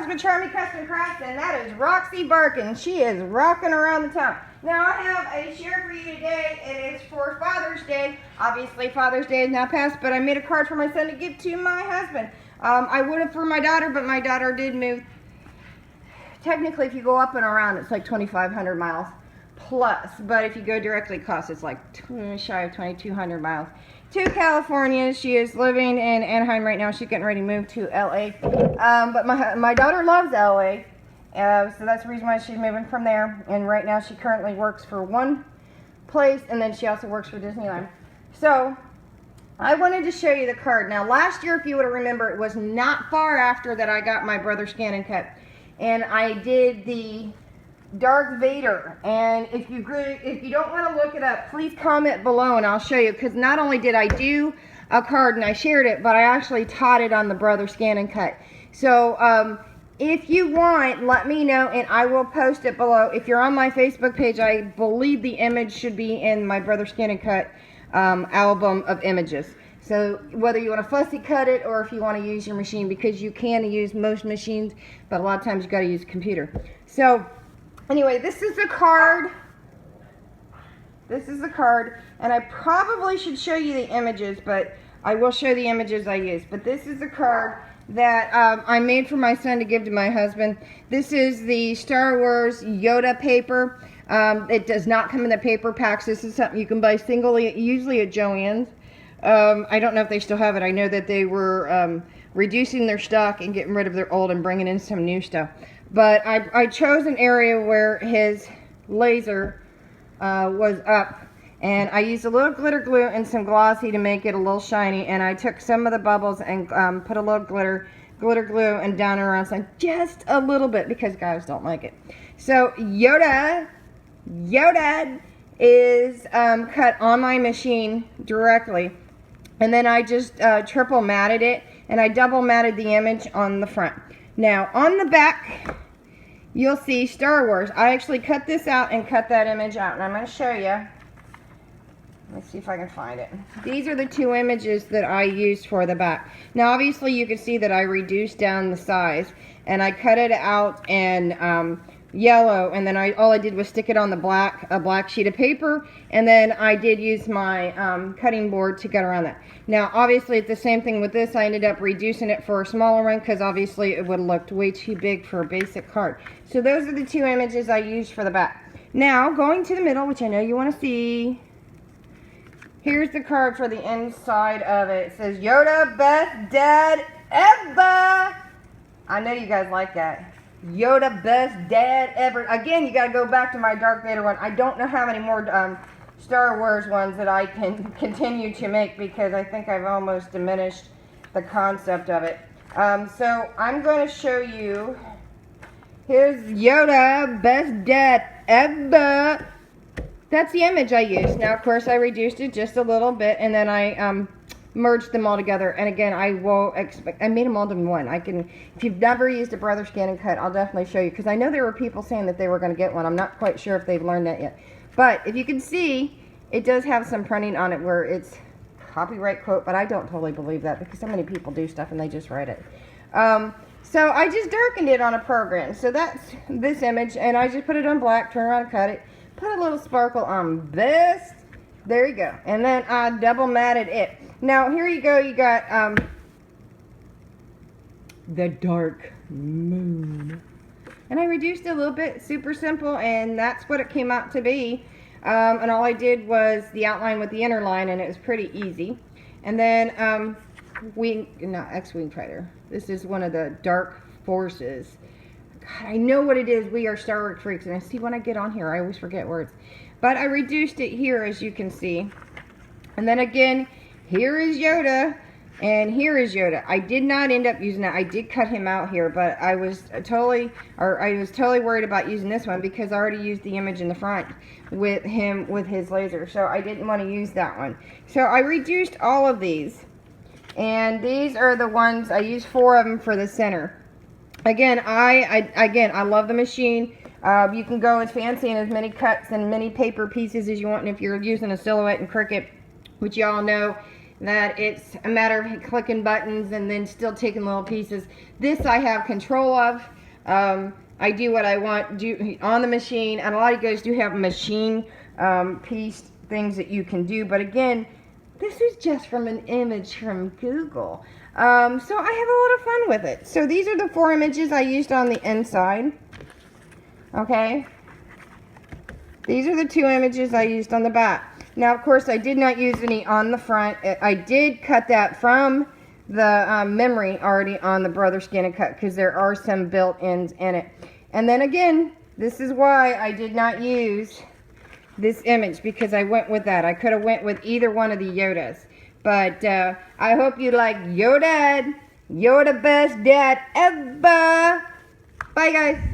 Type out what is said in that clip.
Rockers with Charmy Custom Crafts, and that is Roxy Barkin. She is rocking around the town. Now I have a share for you today. It is for Father's Day. Obviously Father's Day is now past, but I made a card for my son to give to my husband. I would have for my daughter, but my daughter did move. Technically, if you go up and around, it's like 2,500 miles plus, but if you go directly across, it's like shy of 2,200 miles to California. She is living in Anaheim right now. She's getting ready to move to LA, but my daughter loves LA, so that's the reason why she's moving from there. And right now she currently works for one place, and then she also works for Disneyland. So I wanted to show you the card. Now last year, if you would remember, it was not far after that I got my brother Scan and Cut, and I did the Darth Vader. And if you don't want to look it up, please comment below and I'll show you, because not only did I do a card and I shared it, but I actually taught it on the Brother Scan and Cut. So if you want, let me know and I will post it below. If you're on my Facebook page, I believe the image should be in my Brother Scan and Cut album of images. So whether you want to fussy cut it or if you want to use your machine, because you can use most machines, but a lot of times you got to use a computer. So anyway, this is the card. This is the card, and I probably should show you the images, but I will show the images I use. But this is the card that I made for my son to give to my husband. This is the Star Wars Yoda paper. It does not come in the paper packs. This is something you can buy singly, usually at Joann's. I don't know if they still have it. I know that they were reducing their stock and getting rid of their old and bringing in some new stuff. But I chose an area where his laser was up, and I used a little glitter glue and some glossy to make it a little shiny, and I took some of the bubbles and put a little glitter glue and down around some, just a little bit, because guys don't like it. So YaDa'D is cut on my machine directly, and then I just triple matted it, and I double matted the image on the front. Now on the back you'll see Star Wars. I actually cut this out and cut that image out, and I'm going to show you. Let me see if I can find it. These are the two images that I used for the back. Now obviously you can see that I reduced down the size, and I cut it out in yellow, and then all I did was stick it on the a black sheet of paper, and then I did use my cutting board to cut around that. Now obviously it's the same thing with this. I ended up reducing it for a smaller one because obviously it would have looked way too big for a basic card. So those are the two images I used for the back. Now going to the middle, which I know you want to see, here's the card for the inside of it. It says Yoda, best dad ever. I know you guys like that. Yoda, best dad ever. Again, you got to go back to my Darth Vader one. I don't know how many more Star Wars ones that I can continue to make, because I think I've almost diminished the concept of it. So I'm going to show you. Here's Yoda, best dad ever. That's the image I used. Now, of course, I reduced it just a little bit, and then I merged them all together. And again, I made them all into one. If you've never used a Brother Scan and Cut, I'll definitely show you, because I know there were people saying that they were going to get one. I'm not quite sure if they've learned that yet. But if you can see, it does have some printing on it where it's copyright quote, but I don't totally believe that, because so many people do stuff and they just write it. So I just darkened it on a program. So that's this image, and I just put it on black, turn around and cut it, put a little sparkle on this. There you go. And then I double matted it. Now here you go. You got the dark moon, and I reduced it a little bit. Super simple, and that's what it came out to be. And all I did was the outline with the inner line, and it was pretty easy. And then X-Wing Fighter. This is one of the dark forces. God, I know what it is. We are Star Wars freaks, and I see when I get on here, I always forget words. But I reduced it here, as you can see. And then again, here is Yoda, and here is Yoda. I did not end up using that. I did cut him out here, but I was totally worried about using this one, because I already used the image in the front with him with his laser. So I didn't want to use that one. So I reduced all of these, and these are the ones I used 4 of them for the center. Again, I love the machine. You can go as fancy and as many cuts and many paper pieces as you want. And if you're using a silhouette and Cricut, which y'all know, that it's a matter of clicking buttons and then still taking little pieces. This I have control of. I do what I want do on the machine, and a lot of you guys do have machine piece things that you can do, but again, this is just from an image from Google. So I have a lot of fun with it. So these are the 4 images I used on the inside. Okay. These are the 2 images I used on the back. Now, of course, I did not use any on the front. I did cut that from the memory already on the Brother Scan and Cut, because there are some built-ins in it. And then again, this is why I did not use this image, because I went with that. I could have went with either one of the Yodas. But I hope you like YaDa'D. You're the best dad ever. Bye, guys.